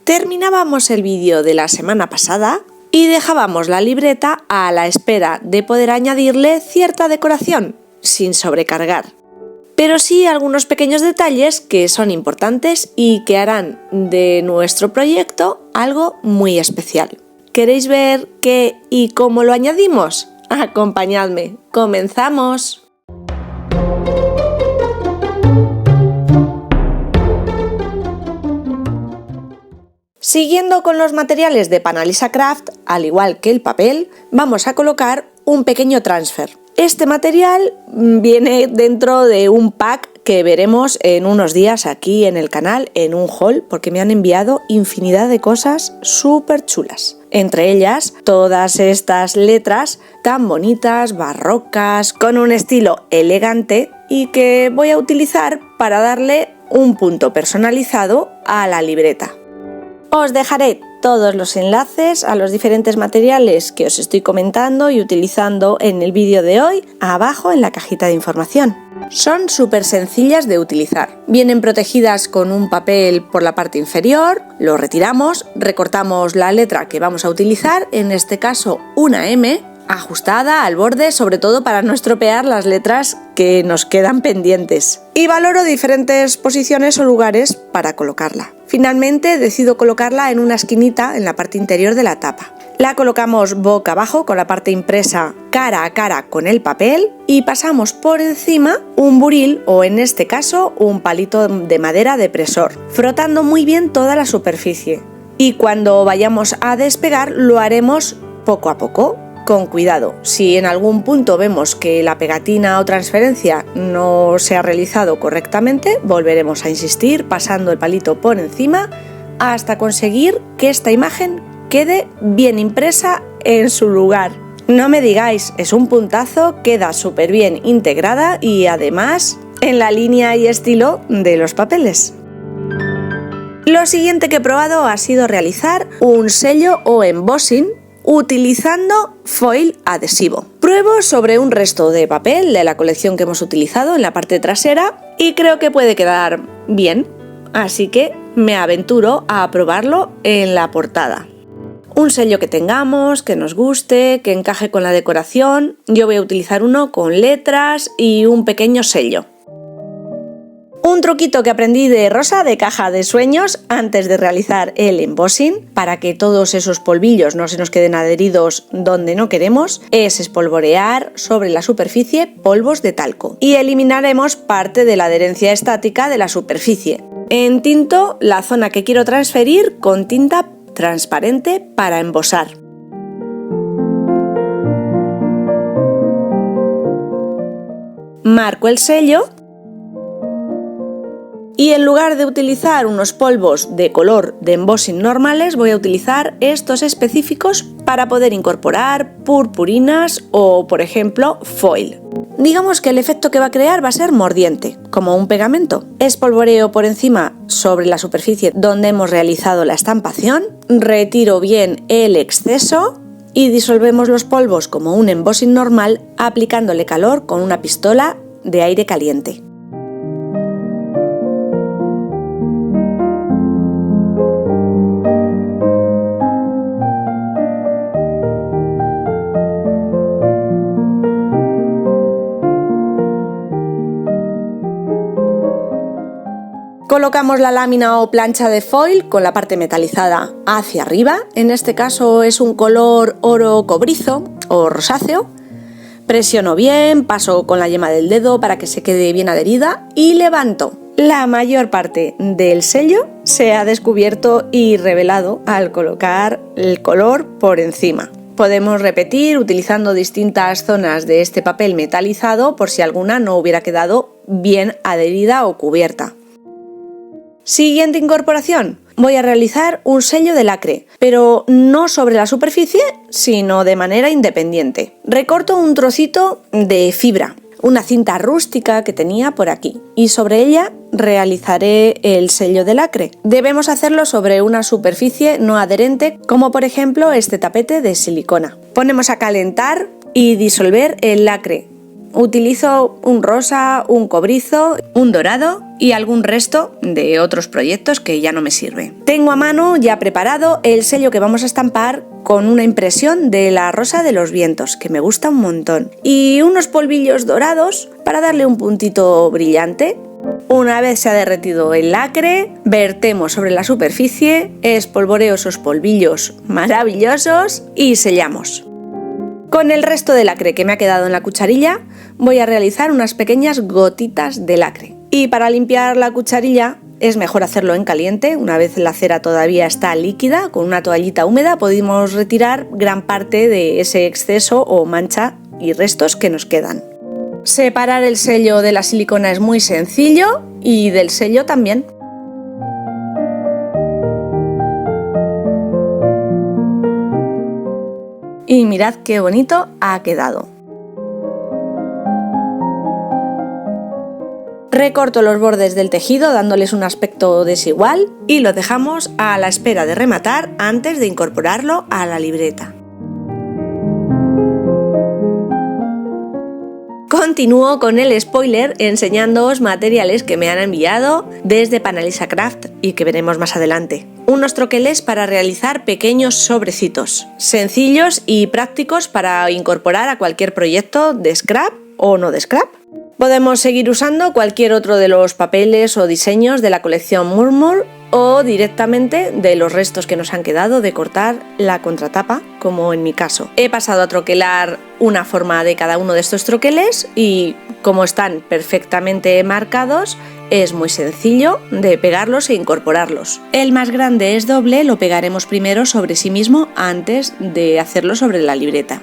Terminábamos el vídeo de la semana pasada y dejábamos la libreta a la espera de poder añadirle cierta decoración, sin sobrecargar. Pero sí algunos pequeños detalles que son importantes y que harán de nuestro proyecto algo muy especial. ¿Queréis ver qué y cómo lo añadimos? Acompañadme, ¡comenzamos! Siguiendo con los materiales de Panalisa Craft, al igual que el papel, vamos a colocar un pequeño transfer. Este material viene dentro de un pack que veremos en unos días aquí en el canal, en un haul, porque me han enviado infinidad de cosas súper chulas. Entre ellas, todas estas letras tan bonitas, barrocas, con un estilo elegante y que voy a utilizar para darle un punto personalizado a la libreta. Os dejaré todos los enlaces a los diferentes materiales que os estoy comentando y utilizando en el vídeo de hoy abajo en la cajita de información. Son súper sencillas de utilizar. Vienen protegidas con un papel por la parte inferior, lo retiramos, recortamos la letra que vamos a utilizar, en este caso una M, ajustada al borde, sobre todo para no estropear las letras que nos quedan pendientes. Y valoro diferentes posiciones o lugares para colocarla. Finalmente decido colocarla en una esquinita en la parte interior de la tapa. La colocamos boca abajo con la parte impresa cara a cara con el papel y pasamos por encima un buril o en este caso un palito de madera depresor, frotando muy bien toda la superficie. Y cuando vayamos a despegar lo haremos poco a poco, con cuidado. Si en algún punto vemos que la pegatina o transferencia no se ha realizado correctamente, volveremos a insistir pasando el palito por encima hasta conseguir que esta imagen quede bien impresa en su lugar. No me digáis, es un puntazo, queda súper bien integrada y además en la línea y estilo de los papeles. Lo siguiente que he probado ha sido realizar un sello o embossing utilizando foil adhesivo. Pruebo sobre un resto de papel de la colección que hemos utilizado en la parte trasera y creo que puede quedar bien, así que me aventuro a probarlo en la portada. Un sello que tengamos, que nos guste, que encaje con la decoración. Yo voy a utilizar uno con letras y un pequeño sello. Un truquito que aprendí de Rosa de Caja de Sueños antes de realizar el embossing, para que todos esos polvillos no se nos queden adheridos donde no queremos, es espolvorear sobre la superficie polvos de talco y eliminaremos parte de la adherencia estática de la superficie. Entinto la zona que quiero transferir con tinta transparente para embosar. Marco el sello. Y en lugar de utilizar unos polvos de color de embossing normales, voy a utilizar estos específicos para poder incorporar purpurinas o, por ejemplo, foil. Digamos que el efecto que va a crear va a ser mordiente, como un pegamento. Espolvoreo por encima sobre la superficie donde hemos realizado la estampación, retiro bien el exceso y disolvemos los polvos como un embossing normal aplicándole calor con una pistola de aire caliente. Colocamos la lámina o plancha de foil con la parte metalizada hacia arriba, en este caso es un color oro cobrizo o rosáceo. Presiono bien, paso con la yema del dedo para que se quede bien adherida y levanto. La mayor parte del sello se ha descubierto y revelado al colocar el color por encima. Podemos repetir utilizando distintas zonas de este papel metalizado por si alguna no hubiera quedado bien adherida o cubierta. Siguiente incorporación. Voy a realizar un sello de lacre, pero no sobre la superficie, sino de manera independiente. Recorto un trocito de fibra, una cinta rústica que tenía por aquí, y sobre ella realizaré el sello de lacre. Debemos hacerlo sobre una superficie no adherente, como por ejemplo este tapete de silicona. Ponemos a calentar y disolver el lacre. Utilizo un rosa, un cobrizo, un dorado y algún resto de otros proyectos que ya no me sirve. Tengo a mano ya preparado el sello que vamos a estampar con una impresión de la rosa de los vientos, que me gusta un montón, y unos polvillos dorados para darle un puntito brillante. Una vez se ha derretido el lacre, vertemos sobre la superficie, espolvoreo esos polvillos maravillosos y sellamos. Con el resto de lacre que me ha quedado en la cucharilla, voy a realizar unas pequeñas gotitas de lacre. Y para limpiar la cucharilla es mejor hacerlo en caliente. Una vez la cera todavía está líquida, con una toallita húmeda podemos retirar gran parte de ese exceso o mancha y restos que nos quedan. Separar el sello de la silicona es muy sencillo y del sello también. Y mirad qué bonito ha quedado. Recorto los bordes del tejido dándoles un aspecto desigual y lo dejamos a la espera de rematar antes de incorporarlo a la libreta. Continúo con el spoiler enseñándoos materiales que me han enviado desde Panalisa Craft y que veremos más adelante. Unos troqueles para realizar pequeños sobrecitos, sencillos y prácticos para incorporar a cualquier proyecto de scrap o no de scrap. Podemos seguir usando cualquier otro de los papeles o diseños de la colección Murmur o directamente de los restos que nos han quedado de cortar la contratapa, como en mi caso. He pasado a troquelar una forma de cada uno de estos troqueles y como están perfectamente marcados, es muy sencillo de pegarlos e incorporarlos. El más grande es doble, lo pegaremos primero sobre sí mismo antes de hacerlo sobre la libreta.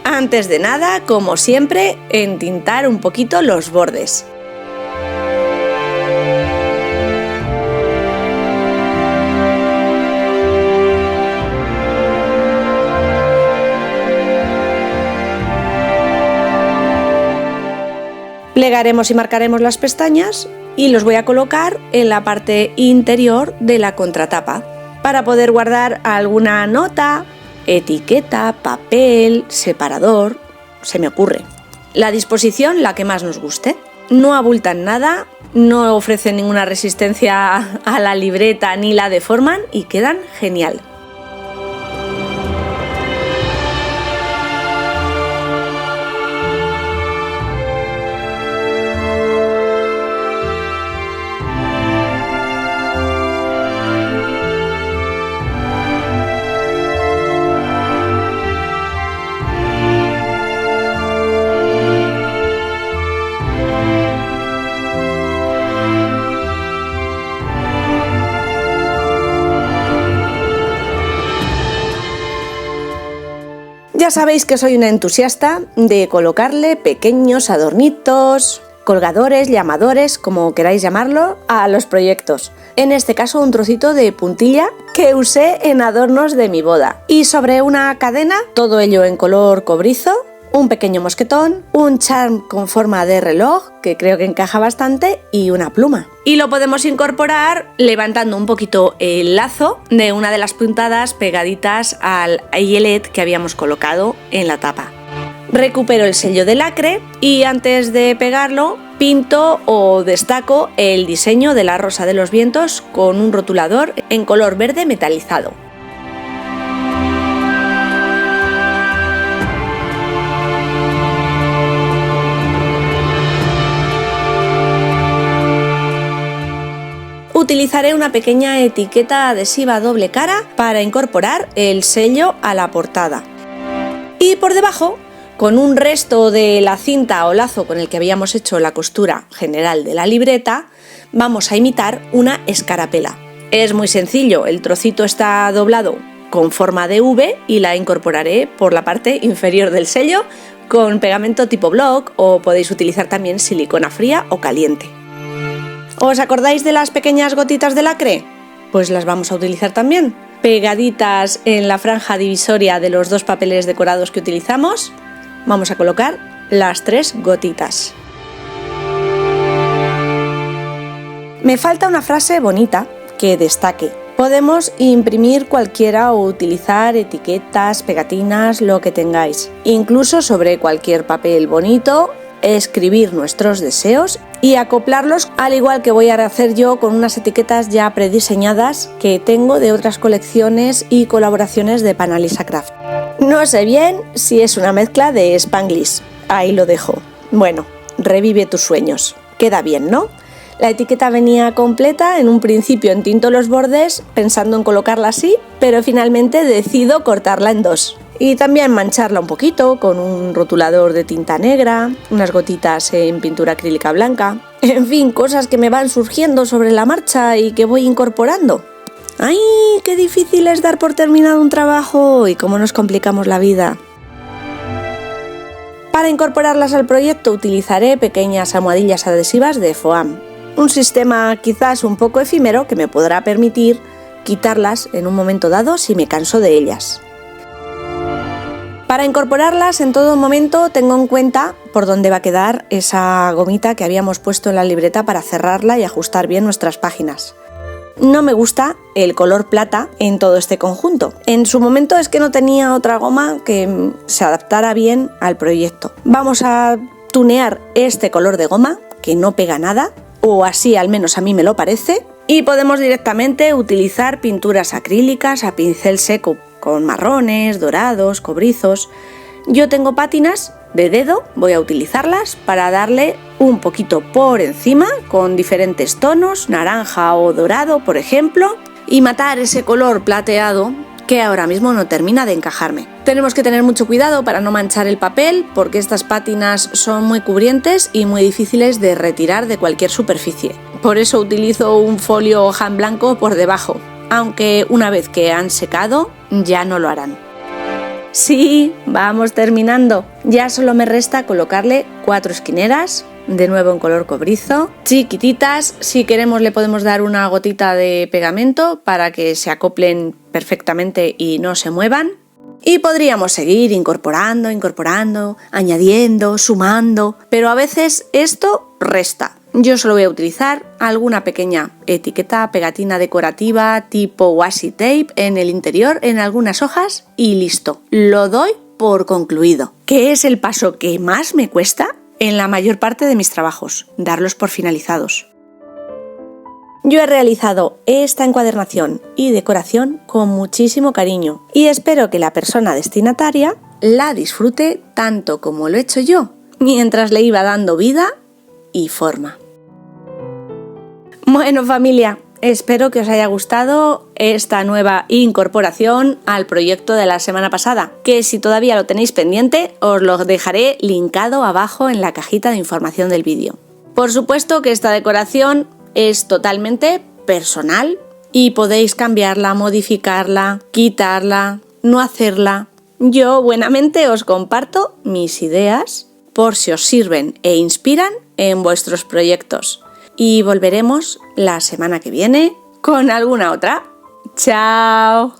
Antes de nada, como siempre, entintar un poquito los bordes. Plegaremos y marcaremos las pestañas y los voy a colocar en la parte interior de la contratapa para poder guardar alguna nota, etiqueta, papel, separador, se me ocurre. La disposición, la que más nos guste. No abultan nada, no ofrecen ninguna resistencia a la libreta ni la deforman y quedan genial. Ya sabéis que soy una entusiasta de colocarle pequeños adornitos, colgadores, llamadores, como queráis llamarlo, a los proyectos. En este caso un trocito de puntilla que usé en adornos de mi boda. Y sobre una cadena, todo ello en color cobrizo, un pequeño mosquetón, un charm con forma de reloj, que creo que encaja bastante, y una pluma. Y lo podemos incorporar levantando un poquito el lazo de una de las puntadas pegaditas al eyelet que habíamos colocado en la tapa. Recupero el sello de lacre y antes de pegarlo pinto o destaco el diseño de la rosa de los vientos con un rotulador en color verde metalizado. Utilizaré una pequeña etiqueta adhesiva doble cara para incorporar el sello a la portada. Y por debajo, con un resto de la cinta o lazo con el que habíamos hecho la costura general de la libreta, vamos a imitar una escarapela. Es muy sencillo, el trocito está doblado con forma de V y la incorporaré por la parte inferior del sello con pegamento tipo block o podéis utilizar también silicona fría o caliente. ¿Os acordáis de las pequeñas gotitas de lacre? Pues las vamos a utilizar también. Pegaditas en la franja divisoria de los dos papeles decorados que utilizamos, vamos a colocar las 3 gotitas. Me falta una frase bonita que destaque. Podemos imprimir cualquiera o utilizar etiquetas, pegatinas, lo que tengáis. Incluso sobre cualquier papel bonito, escribir nuestros deseos y acoplarlos, al igual que voy a hacer yo con unas etiquetas ya prediseñadas que tengo de otras colecciones y colaboraciones de Panalisa Craft. No sé bien si es una mezcla de Spanglish, ahí lo dejo. Bueno, revive tus sueños. Queda bien, ¿no? La etiqueta venía completa, en un principio entinto los bordes pensando en colocarla así, pero finalmente decido cortarla en dos. Y también mancharla un poquito con un rotulador de tinta negra, unas gotitas en pintura acrílica blanca. En fin, cosas que me van surgiendo sobre la marcha y que voy incorporando. ¡Ay, qué difícil es dar por terminado un trabajo y cómo nos complicamos la vida! Para incorporarlas al proyecto utilizaré pequeñas almohadillas adhesivas de Foam. Un sistema quizás un poco efímero que me podrá permitir quitarlas en un momento dado si me canso de ellas. Para incorporarlas en todo momento tengo en cuenta por dónde va a quedar esa gomita que habíamos puesto en la libreta para cerrarla y ajustar bien nuestras páginas. No me gusta el color plata en todo este conjunto. En su momento es que no tenía otra goma que se adaptara bien al proyecto. Vamos a tunear este color de goma que no pega nada, o así al menos a mí me lo parece, y podemos directamente utilizar pinturas acrílicas a pincel seco con marrones, dorados, cobrizos. Yo tengo pátinas de dedo, voy a utilizarlas para darle un poquito por encima con diferentes tonos, naranja o dorado por ejemplo, y matar ese color plateado que ahora mismo no termina de encajarme. Tenemos que tener mucho cuidado para no manchar el papel porque estas pátinas son muy cubrientes y muy difíciles de retirar de cualquier superficie. Por eso utilizo un folio hoja en blanco por debajo, aunque una vez que han secado ya no lo harán. Sí, vamos terminando. Ya solo me resta colocarle 4 esquineras, de nuevo en color cobrizo, chiquititas. Si queremos le podemos dar una gotita de pegamento para que se acoplen perfectamente y no se muevan. Y podríamos seguir incorporando, añadiendo, sumando, pero a veces esto resta. Yo solo voy a utilizar alguna pequeña etiqueta, pegatina decorativa tipo washi tape en el interior, en algunas hojas y listo. Lo doy por concluido. ¿Qué es el paso que más me cuesta en la mayor parte de mis trabajos? Darlos por finalizados. Yo he realizado esta encuadernación y decoración con muchísimo cariño y espero que la persona destinataria la disfrute tanto como lo he hecho yo, mientras le iba dando vida y forma. Bueno, familia, espero que os haya gustado esta nueva incorporación al proyecto de la semana pasada, que si todavía lo tenéis pendiente os lo dejaré linkado abajo en la cajita de información del vídeo. Por supuesto que esta decoración es totalmente personal y podéis cambiarla, modificarla, quitarla, no hacerla. Yo buenamente os comparto mis ideas por si os sirven e inspiran en vuestros proyectos. Y volveremos la semana que viene con alguna otra. ¡Chao!